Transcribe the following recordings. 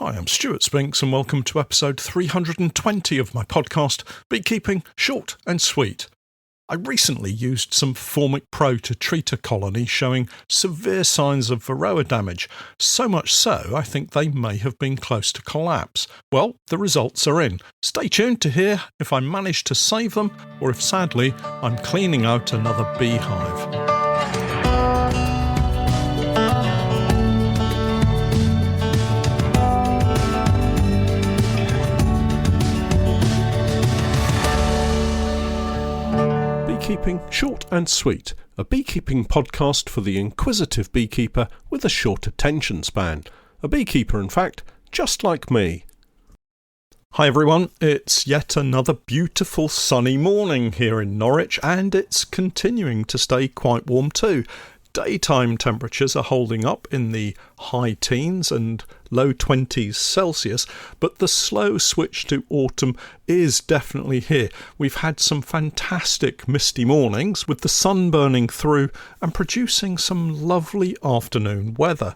Hi, I'm Stewart Spinks and welcome to episode 320 of my podcast, Beekeeping Short and Sweet. I recently used some Formic Pro to treat a colony showing severe signs of Varroa damage, so much so I think they may have been close to collapse. Well, the results are in. Stay tuned to hear if I managed to save them or if sadly I'm cleaning out another beehive. Beekeeping Short and Sweet, a beekeeping podcast for the inquisitive beekeeper with a short attention span. A beekeeper, in fact, just like me. Hi everyone, it's yet another beautiful sunny morning here in Norwich, and it's continuing to stay quite warm too. Daytime temperatures are holding up in the high teens and low 20s Celsius, but the slow switch to autumn is definitely here. We've had some fantastic misty mornings with the sun burning through and producing some lovely afternoon weather.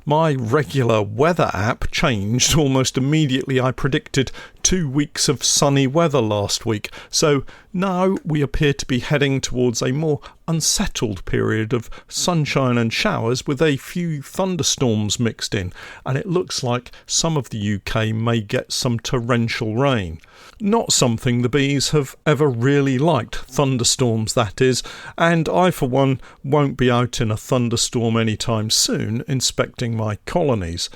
My regular weather app changed almost immediately. I predicted 2 weeks of sunny weather last week, so now we appear to be heading towards a more unsettled period of sunshine and showers with a few thunderstorms mixed in, and it looks like some of the UK may get some torrential rain. Not something the bees have ever really liked, thunderstorms that is, and I for one won't be out in a thunderstorm anytime soon inspecting my colonies.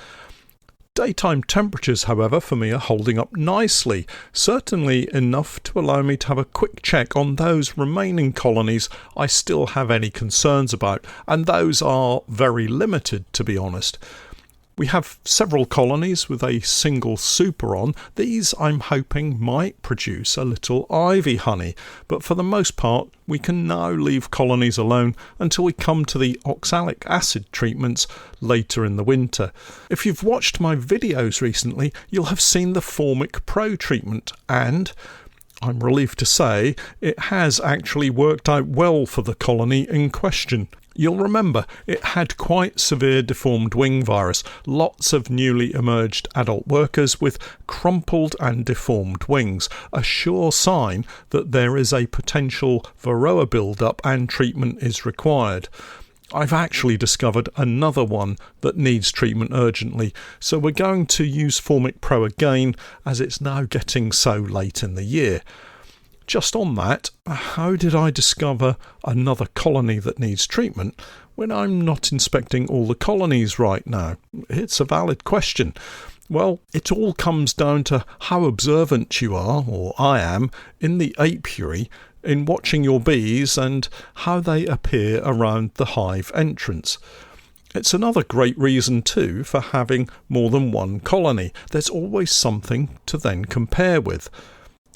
Daytime temperatures, however, for me are holding up nicely, certainly enough to allow me to have a quick check on those remaining colonies I still have any concerns about, and those are very limited, to be honest. We have several colonies with a single super on. These I'm hoping might produce a little ivy honey, but for the most part we can now leave colonies alone until we come to the oxalic acid treatments later in the winter. If you've watched my videos recently, you'll have seen the Formic Pro treatment, and I'm relieved to say it has actually worked out well for the colony in question. You'll remember it had quite severe deformed wing virus, lots of newly emerged adult workers with crumpled and deformed wings, a sure sign that there is a potential Varroa build-up and treatment is required. I've actually discovered another one that needs treatment urgently, so we're going to use Formic Pro again as it's now getting so late in the year. Just on that, how did I discover another colony that needs treatment when I'm not inspecting all the colonies right now? It's a valid question. Well, it all comes down to how observant you are, or I am, in the apiary, in watching your bees and how they appear around the hive entrance. It's another great reason too for having more than one colony. There's always something to then compare with.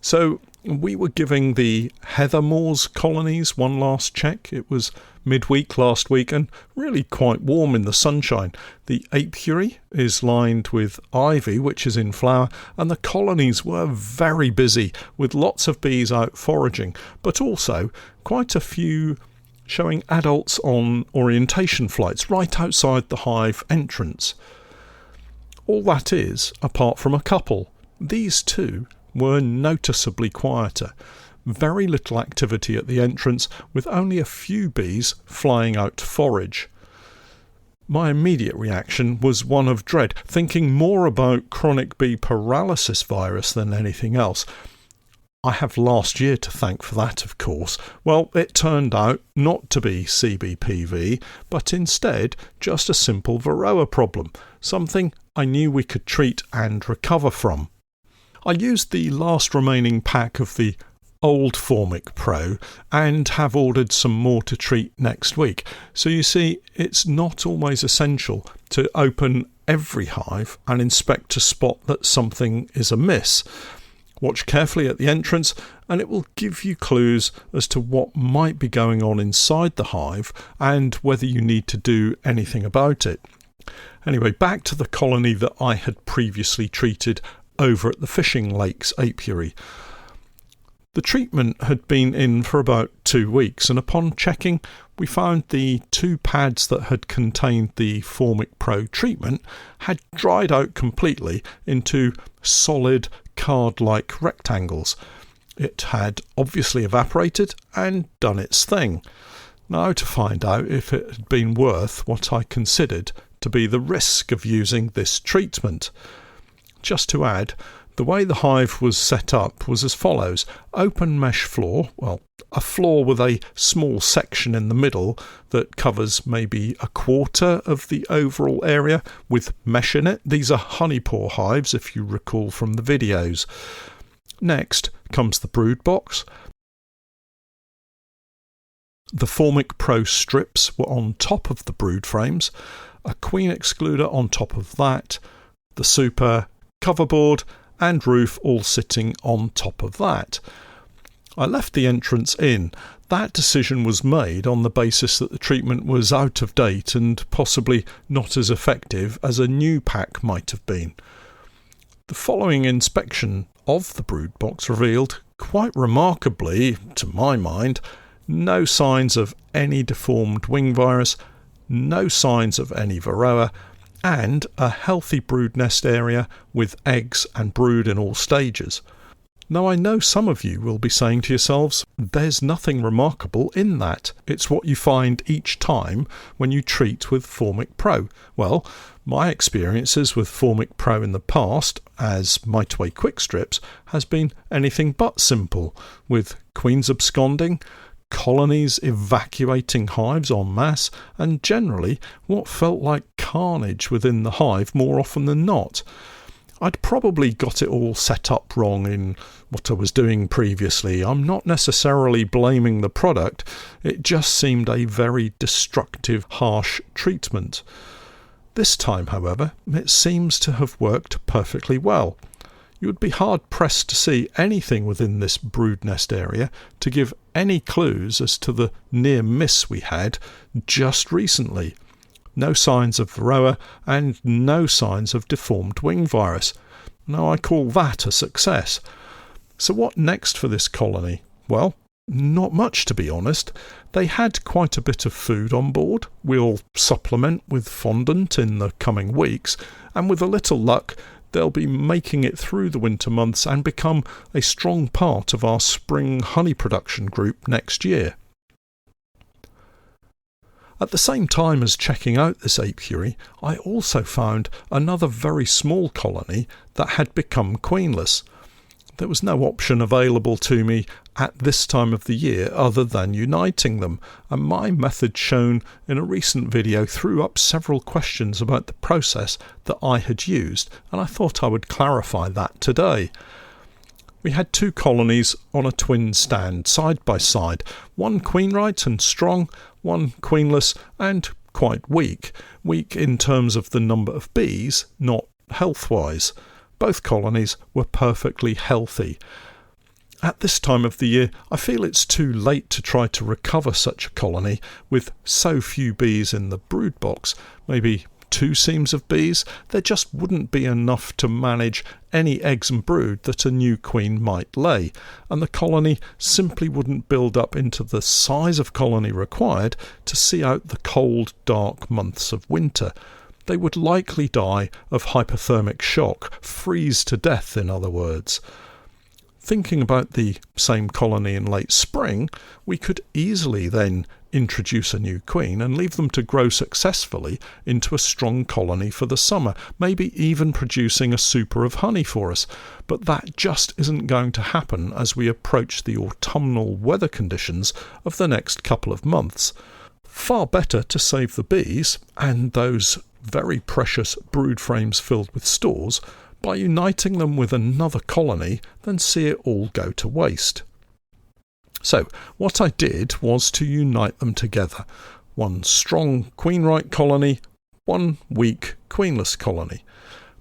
So we were giving the Heathermoors colonies one last check. It was midweek last week and really quite warm in the sunshine. The apiary is lined with ivy, which is in flower, and the colonies were very busy with lots of bees out foraging, but also quite a few showing adults on orientation flights right outside the hive entrance. All that is, apart from a couple. These two were noticeably quieter. Very little activity at the entrance, with only a few bees flying out to forage. My immediate reaction was one of dread, thinking more about chronic bee paralysis virus than anything else. I have last year to thank for that, of course. Well, it turned out not to be CBPV, but instead just a simple Varroa problem, something I knew we could treat and recover from. I used the last remaining pack of the old Formic Pro and have ordered some more to treat next week. So you see, it's not always essential to open every hive and inspect to spot that something is amiss. Watch carefully at the entrance and it will give you clues as to what might be going on inside the hive and whether you need to do anything about it. Anyway, back to the colony that I had previously treated over at the Fishing Lakes apiary. The treatment had been in for about 2 weeks, and upon checking, we found the 2 pads that had contained the Formic Pro treatment had dried out completely into solid card-like rectangles. It had obviously evaporated and done its thing. Now to find out if it had been worth what I considered to be the risk of using this treatment. Just to add, the way the hive was set up was as follows: open mesh floor, well, a floor with a small section in the middle that covers maybe a quarter of the overall area with mesh in it. These are honeypore hives, if you recall from the videos. Next comes the brood box. The Formic Pro strips were on top of the brood frames, a queen excluder on top of that, the super, coverboard and roof all sitting on top of that. I left the entrance in. That decision was made on the basis that the treatment was out of date and possibly not as effective as a new pack might have been. The following inspection of the brood box revealed, quite remarkably, to my mind, no signs of any deformed wing virus, no signs of any Varroa, and a healthy brood nest area with eggs and brood in all stages. Now I know some of you will be saying to yourselves, there's nothing remarkable in that. It's what you find each time when you treat with Formic Pro. Well, my experiences with Formic Pro in the past, as Miteway Quick Strips, has been anything but simple, with queens absconding, colonies evacuating hives en masse, and generally what felt like carnage within the hive more often than not. I'd probably got it all set up wrong in what I was doing previously. I'm not necessarily blaming the product, it just seemed a very destructive, harsh treatment. This time, however, it seems to have worked perfectly well. You would be hard-pressed to see anything within this brood nest area to give any clues as to the near miss we had just recently. No signs of Varroa and no signs of deformed wing virus. Now I call that a success. So what next for this colony? Well, not much, to be honest. They had quite a bit of food on board. We'll supplement with fondant in the coming weeks, and with a little luck they'll be making it through the winter months and become a strong part of our spring honey production group next year. At the same time as checking out this apiary, I also found another very small colony that had become queenless. There was no option available to me at this time of the year other than uniting them, and my method shown in a recent video threw up several questions about the process that I had used, and I thought I would clarify that today. We had 2 colonies on a twin stand, side by side, one queen-right and strong, one queenless and quite weak. Weak in terms of the number of bees, not health-wise. Both colonies were perfectly healthy. At this time of the year, I feel it's too late to try to recover such a colony with so few bees in the brood box, maybe 2 seams of bees. There just wouldn't be enough to manage any eggs and brood that a new queen might lay, and the colony simply wouldn't build up into the size of colony required to see out the cold, dark months of winter. They would likely die of hypothermic shock, freeze to death in other words. Thinking about the same colony in late spring, we could easily then introduce a new queen and leave them to grow successfully into a strong colony for the summer, maybe even producing a super of honey for us. But that just isn't going to happen as we approach the autumnal weather conditions of the next couple of months. Far better to save the bees and those very precious brood frames filled with stores by uniting them with another colony than see it all go to waste. So what I did was to unite them together. One strong queen-right colony, one weak queenless colony.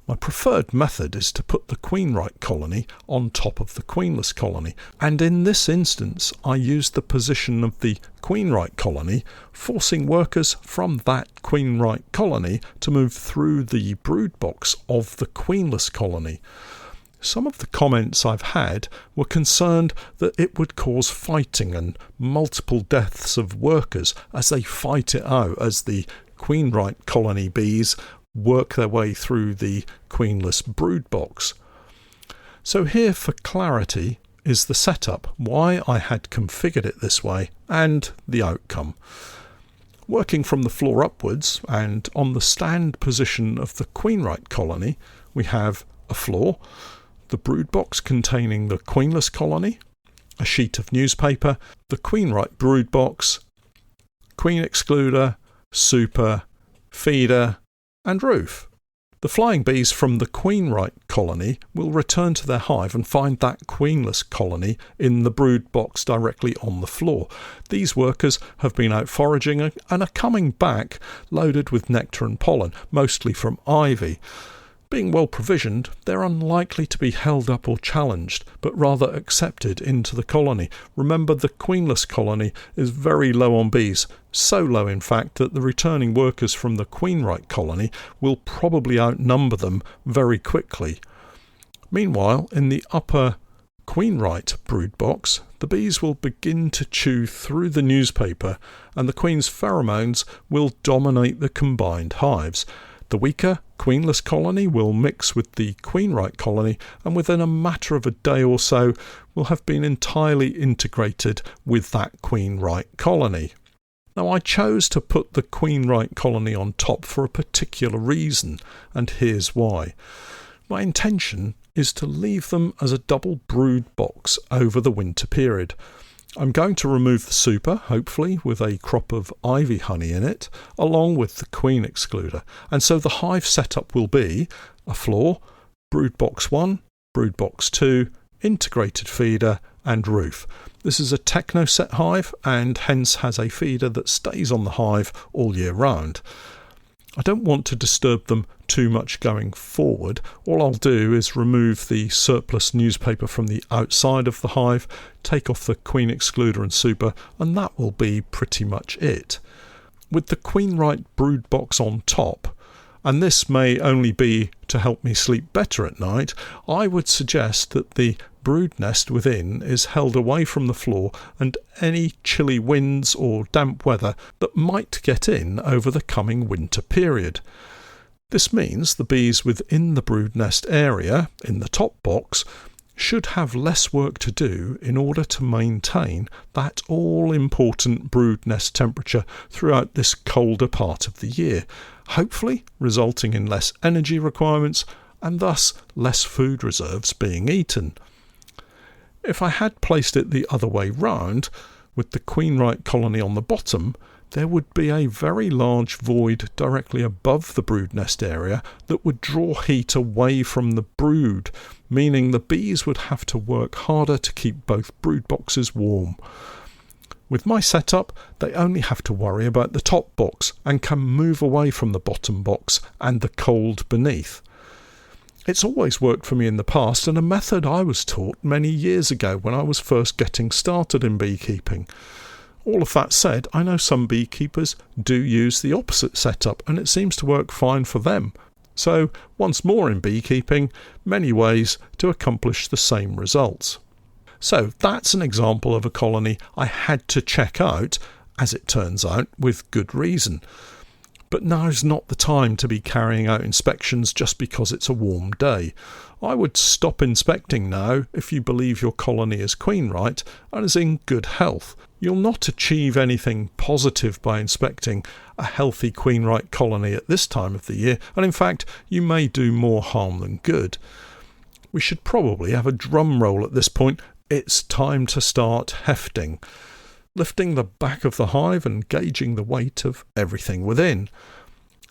My preferred method is to put the queen-right colony on top of the queenless colony, and in this instance I used the position of the queen-right colony, forcing workers from that queen-right colony to move through the brood box of the queenless colony. Some of the comments I've had were concerned that it would cause fighting and multiple deaths of workers as they fight it out as the queen-right colony bees work their way through the queenless brood box. So here, for clarity, is the setup, why I had configured it this way, and the outcome. Working from the floor upwards and on the stand position of the queen-right colony, we have a floor, the brood box containing the queenless colony, a sheet of newspaper, the queen-right brood box, queen excluder, super, feeder, and roof. The flying bees from the queen-right colony will return to their hive and find that queenless colony in the brood box directly on the floor. These workers have been out foraging and are coming back loaded with nectar and pollen, mostly from ivy. Being well provisioned, they're unlikely to be held up or challenged, but rather accepted into the colony. Remember, the queenless colony is very low on bees, so low in fact that the returning workers from the queen-right colony will probably outnumber them very quickly. Meanwhile, in the upper queen-right brood box, the bees will begin to chew through the newspaper and the queen's pheromones will dominate the combined hives. The weaker, queenless colony will mix with the queen-right colony and within a matter of a day or so will have been entirely integrated with that queen-right colony. Now, I chose to put the queen-right colony on top for a particular reason, and here's why. My intention is to leave them as a double brood box over the winter period. I'm going to remove the super, hopefully with a crop of ivy honey in it, along with the queen excluder. And so the hive setup will be a floor, brood box 1, brood box 2, integrated feeder and roof. This is a techno set hive and hence has a feeder that stays on the hive all year round. I don't want to disturb them too much going forward. All I'll do is remove the surplus newspaper from the outside of the hive, take off the queen excluder and super, and that will be pretty much it. With the queen-right brood box on top, and this may only be to help me sleep better at night, I would suggest that the brood nest within is held away from the floor and any chilly winds or damp weather that might get in over the coming winter period. This means the bees within the brood nest area, in the top box, should have less work to do in order to maintain that all-important brood nest temperature throughout this colder part of the year, hopefully resulting in less energy requirements and thus less food reserves being eaten. If I had placed it the other way round, with the queen-right colony on the bottom, there would be a very large void directly above the brood nest area that would draw heat away from the brood, meaning the bees would have to work harder to keep both brood boxes warm. With my setup, they only have to worry about the top box and can move away from the bottom box and the cold beneath. It's always worked for me in the past and a method I was taught many years ago when I was first getting started in beekeeping. All of that said, I know some beekeepers do use the opposite setup and it seems to work fine for them. So, once more in beekeeping, many ways to accomplish the same results. So that's an example of a colony I had to check out, as it turns out, with good reason. But now's not the time to be carrying out inspections just because it's a warm day. I would stop inspecting now if you believe your colony is queen-right and is in good health. You'll not achieve anything positive by inspecting a healthy queen-right colony at this time of the year, and in fact you may do more harm than good. We should probably have a drum roll at this point. It's time to start hefting, lifting the back of the hive and gauging the weight of everything within.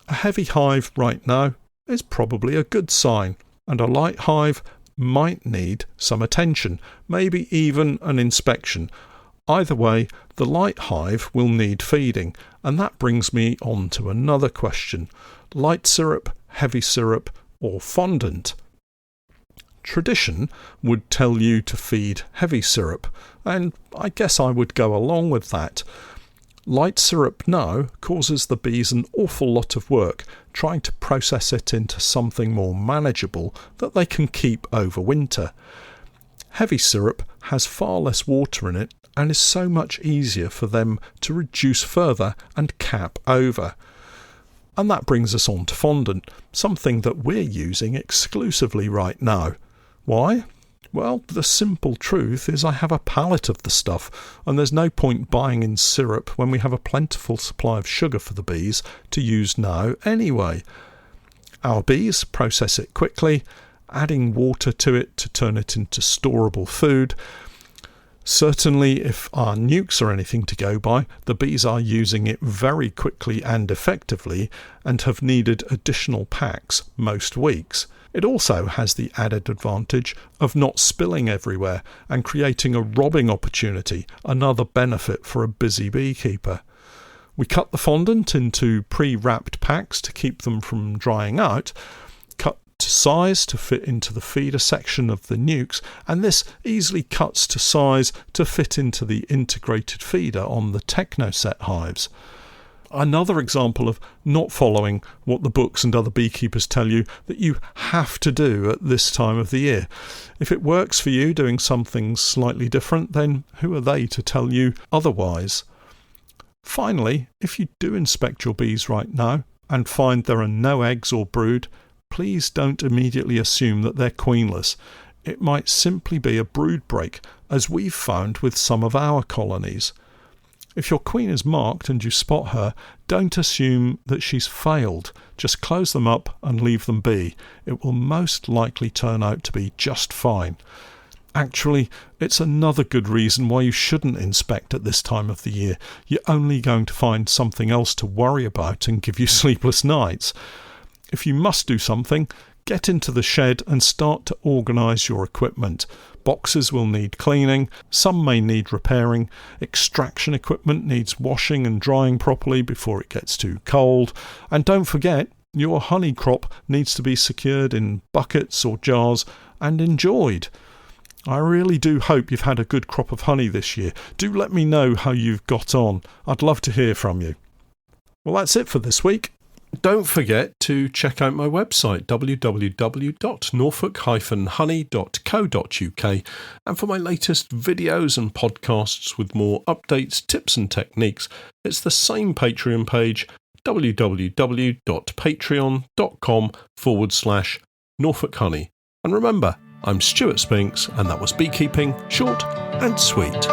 A heavy hive right now is probably a good sign, and a light hive might need some attention, maybe even an inspection. Either way, the light hive will need feeding, and that brings me on to another question: light syrup, heavy syrup, or fondant? Tradition would tell you to feed heavy syrup, and I guess I would go along with that. Light syrup now causes the bees an awful lot of work trying to process it into something more manageable that they can keep over winter. Heavy syrup has far less water in it and is so much easier for them to reduce further and cap over. And that brings us on to fondant, something that we're using exclusively right now. Why? Well, the simple truth is I have a pallet of the stuff, and there's no point buying in syrup when we have a plentiful supply of sugar for the bees to use now anyway. Our bees process it quickly, adding water to it to turn it into storable food. Certainly, if our nukes are anything to go by, the bees are using it very quickly and effectively and have needed additional packs most weeks. It also has the added advantage of not spilling everywhere and creating a robbing opportunity, another benefit for a busy beekeeper. We cut the fondant into pre-wrapped packs to keep them from drying out, cut to size to fit into the feeder section of the nukes, and this easily cuts to size to fit into the integrated feeder on the Technoset hives. Another example of not following what the books and other beekeepers tell you that you have to do at this time of the year. If it works for you doing something slightly different, then who are they to tell you otherwise? Finally, if you do inspect your bees right now and find there are no eggs or brood, please don't immediately assume that they're queenless. It might simply be a brood break, as we've found with some of our colonies. If your queen is marked and you spot her, don't assume that she's failed. Just close them up and leave them be. It will most likely turn out to be just fine. Actually, it's another good reason why you shouldn't inspect at this time of the year. You're only going to find something else to worry about and give you sleepless nights. If you must do something, get into the shed and start to organise your equipment. Boxes will need cleaning, some may need repairing, extraction equipment needs washing and drying properly before it gets too cold, and don't forget, your honey crop needs to be secured in buckets or jars and enjoyed. I really do hope you've had a good crop of honey this year. Do let me know how you've got on. I'd love to hear from you. Well, that's it for this week. Don't forget to check out my website www.norfolk-honey.co.uk and for my latest videos and podcasts with more updates, tips and techniques, it's the same Patreon page www.patreon.com/Norfolk Honey. And remember, I'm Stewart Spinks and that was Beekeeping Short and Sweet.